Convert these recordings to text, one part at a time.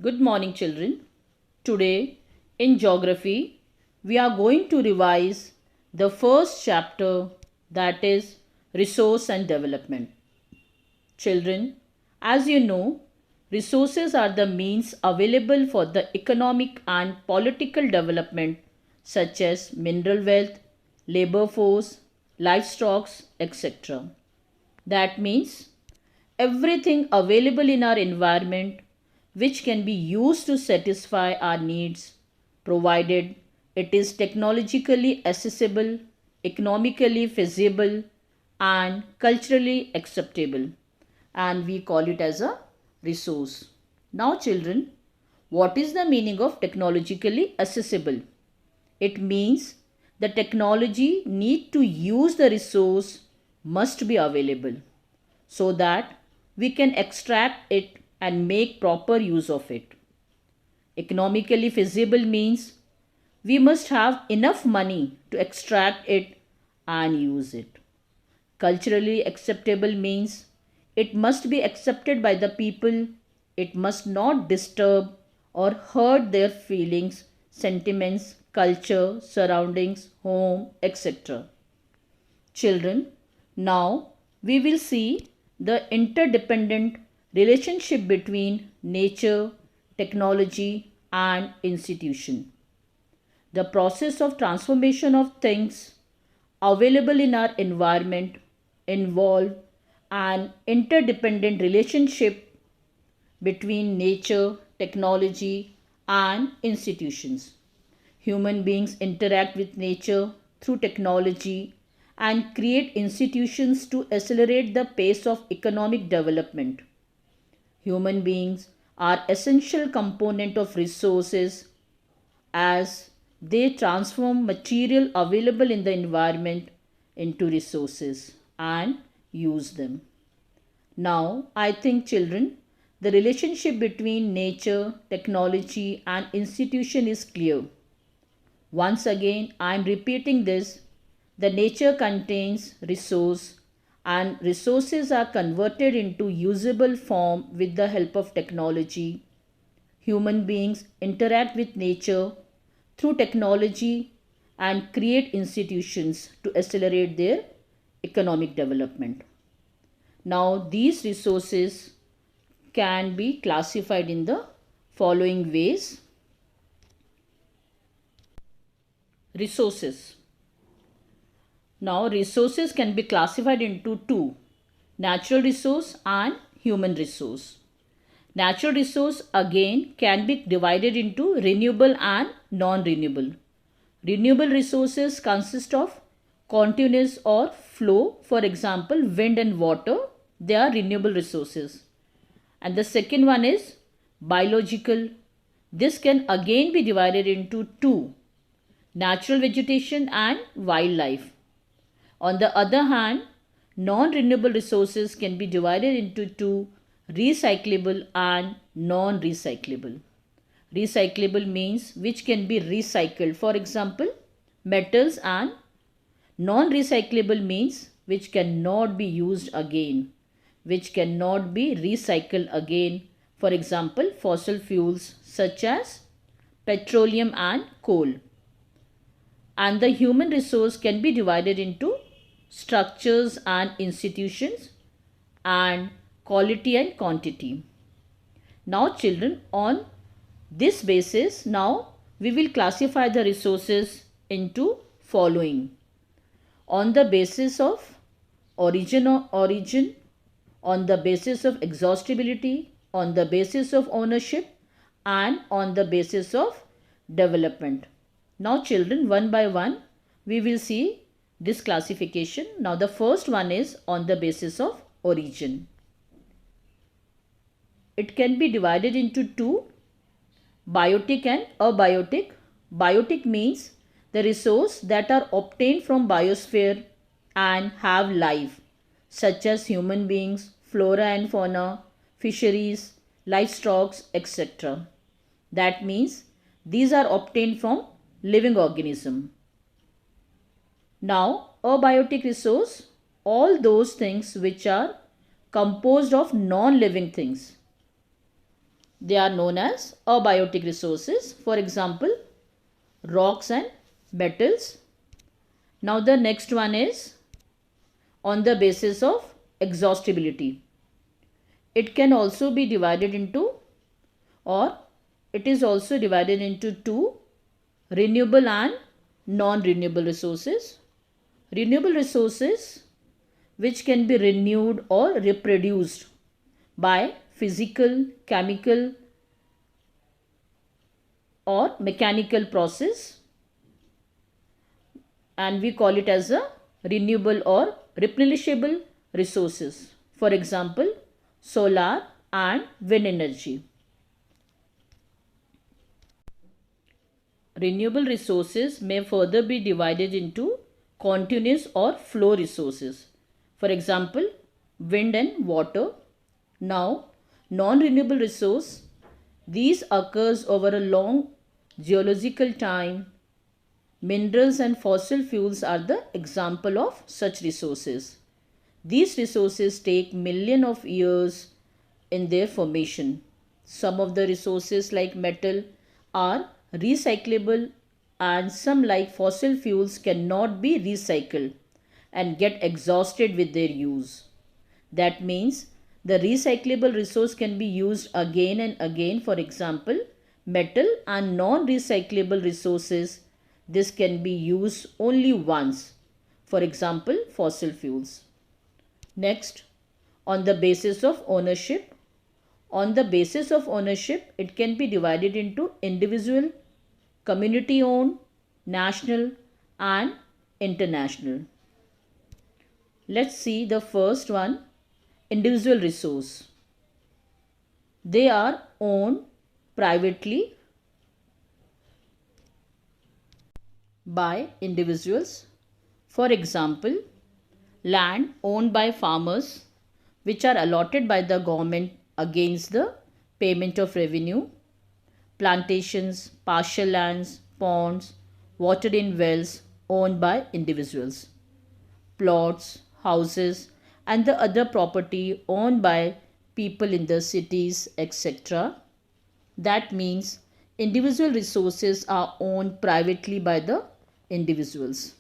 Good morning, children. Today, in geography, we are going to revise the first chapter, that is resource and development. Children, as you know, resources are the means available for the economic and political development, such as mineral wealth, labor force, livestock, etc. That means everything available in our environment which can be used to satisfy our needs, provided it is technologically accessible, economically feasible, and culturally acceptable, and we call it as a resource. Now, children, what is the meaning of technologically accessible? It means the technology need to use the resource must be available so that we can extract it and make proper use of it. Economically feasible means we must have enough money to extract it and use it. Culturally acceptable means it must be accepted by the people, it must not disturb or hurt their feelings, sentiments, culture, surroundings, home, etc. Children, now we will see the interdependent relationship between nature, technology, and institution. The process of transformation of things available in our environment involve an interdependent relationship between nature, technology, and institutions. Human beings interact with nature through technology and create institutions to accelerate the pace of economic development. Human beings are essential component of resources as they transform material available in the environment into resources and use them. Now, I think, children, the relationship between nature, technology, and institution is clear. Once again, I am repeating this. The nature contains resource and resources are converted into usable form with the help of technology. Human beings interact with nature through technology and create institutions to accelerate their economic development. Now, these resources can be classified in the following ways. Resources. Now, resources can be classified into two: natural resource and human resource. Natural resource again can be divided into renewable and non-renewable. Renewable resources consist of continuous or flow, for example, wind and water, they are renewable resources. And the second one is biological. This can again be divided into two: natural vegetation and wildlife. On the other hand, non-renewable resources can be divided into two: recyclable and non-recyclable. Recyclable means which can be recycled, for example, metals, and non-recyclable means which cannot be used again, which cannot be recycled again, for example, fossil fuels such as petroleum and coal. And the human resource can be divided into structures and institutions and quality and quantity. Now, children, on this basis, now we will classify the resources into following: on the basis of origin, on the basis of exhaustibility, on the basis of ownership, and on the basis of development. Now, children, one by one we will see this classification. Now, the first one is on the basis of origin. It can be divided into two: biotic and abiotic. Biotic means the resource that are obtained from biosphere and have life, such as human beings, flora and fauna, fisheries, livestock, etc. That means these are obtained from living organism. Now, abiotic resource, all those things which are composed of non-living things. They are known as abiotic resources. For example, rocks and metals. Now the next one is on the basis of exhaustibility. It can also be divided into, or it is also divided into two: renewable and non-renewable resources. Renewable resources which can be renewed or reproduced by physical, chemical or mechanical process, and we call it as a renewable or replenishable resources. For example, solar and wind energy. Renewable resources may further be divided into continuous or flow resources. For example, wind and water. Now, non-renewable resource, these occurs over a long geological time. Minerals and fossil fuels are the example of such resources. These resources take millions of years in their formation. Some of the resources like metal are recyclable, and some like fossil fuels cannot be recycled and get exhausted with their use. That means the recyclable resource can be used again and again. For example, metal and non-recyclable resources, this can be used only once. For example, fossil fuels. Next, on the basis of ownership. On the basis of ownership, it can be divided into individual, community owned, national and international. Let's see the first one, individual resource. They are owned privately by individuals. For example, land owned by farmers which are allotted by the government against the payment of revenue, plantations, partial lands, ponds, water in wells owned by individuals, plots, houses and the other property owned by people in the cities, etc. That means individual resources are owned privately by the individuals.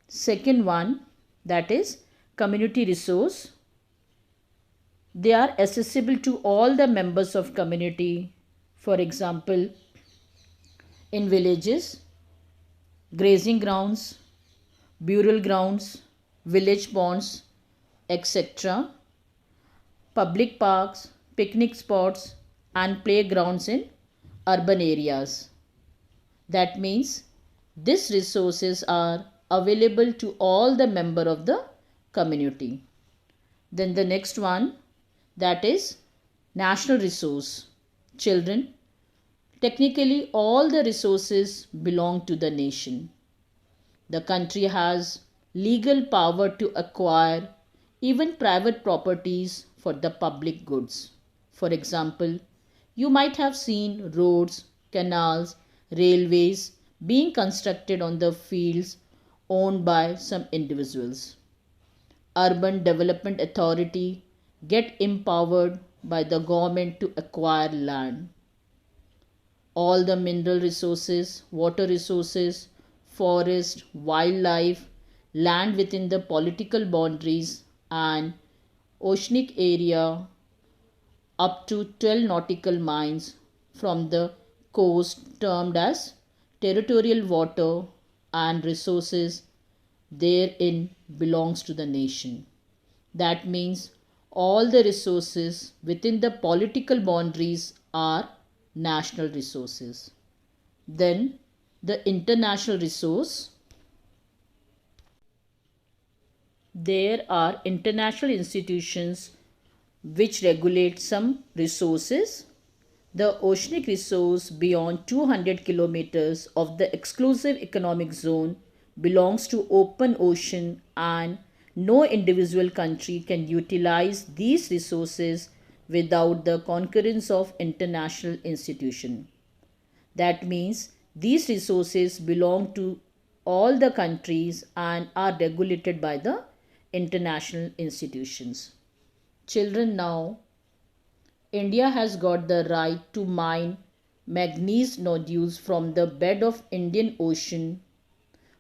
Second one, that is community resource. They are accessible to all the members of community. For example, in villages, grazing grounds, burial grounds, village ponds, etc. Public parks, picnic spots and playgrounds in urban areas. That means these resources are available to all the member of the community. Then the next one, that is national resource. Children, technically all the resources belong to the nation. The country has legal power to acquire even private properties for the public goods. For example, you might have seen roads, canals, railways being constructed on the fields owned by some individuals. Urban Development Authority get empowered by the government to acquire land. All the mineral resources, water resources, forest, wildlife, land within the political boundaries and oceanic area up to 12 nautical miles from the coast termed as territorial water and resources therein belongs to the nation. That means all the resources within the political boundaries are national resources. Then the international resource. There are international institutions which regulate some resources. The oceanic resource beyond 200 kilometers of the exclusive economic zone belongs to open ocean, and no individual country can utilize these resources without the concurrence of international institution. That means these resources belong to all the countries and are regulated by the international institutions. Children, now India has got the right to mine manganese nodules from the bed of Indian Ocean,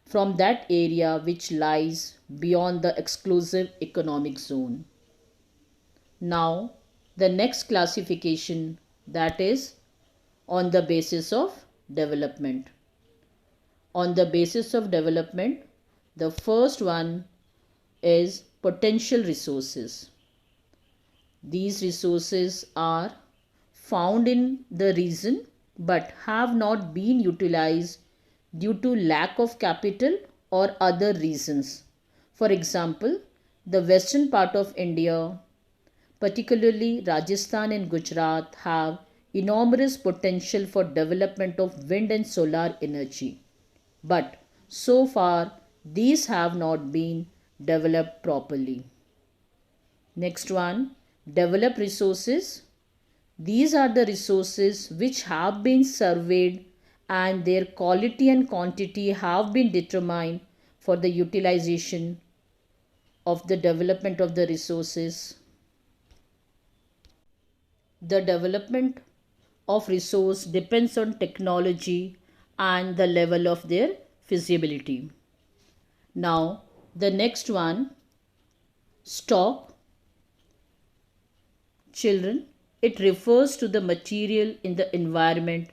from that area which lies beyond the exclusive economic zone. Now, the next classification, that is on the basis of development. On the basis of development, the first one is potential resources. These resources are found in the region but have not been utilized due to lack of capital or other reasons. For example, the western part of India, particularly Rajasthan and Gujarat, have enormous potential for development of wind and solar energy. But so far, these have not been developed properly. Next one, develop resources. These are the resources which have been surveyed and their quality and quantity have been determined for the utilization of the development of the resources. The development of resource depends on technology and the level of their feasibility. Now, the next one, stock. Children, it refers to the material in the environment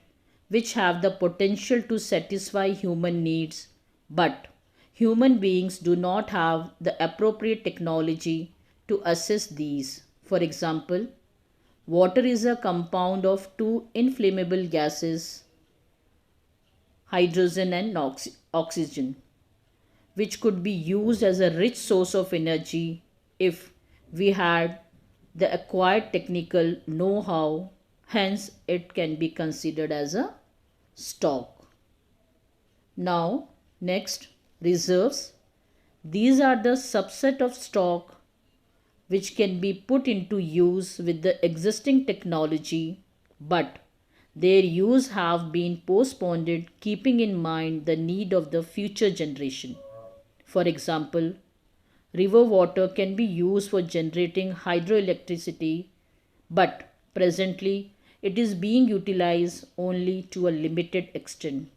which have the potential to satisfy human needs, but human beings do not have the appropriate technology to assess these. For example, water is a compound of two inflammable gases, hydrogen and oxygen, which could be used as a rich source of energy if we had the acquired technical know-how. Hence it can be considered as a stock. Now next, reserves. These are the subset of stock which can be put into use with the existing technology, but their use have been postponed keeping in mind the need of the future generation. For example, river water can be used for generating hydroelectricity, but presently it is being utilized only to a limited extent.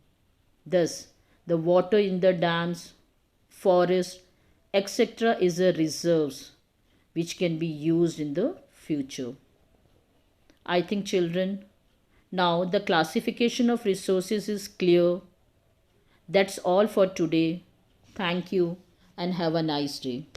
Thus, the water in the dams, forests, etc. is a reserves which can be used in the future. I think children, now the classification of resources is clear. That's all for today. Thank you and have a nice day.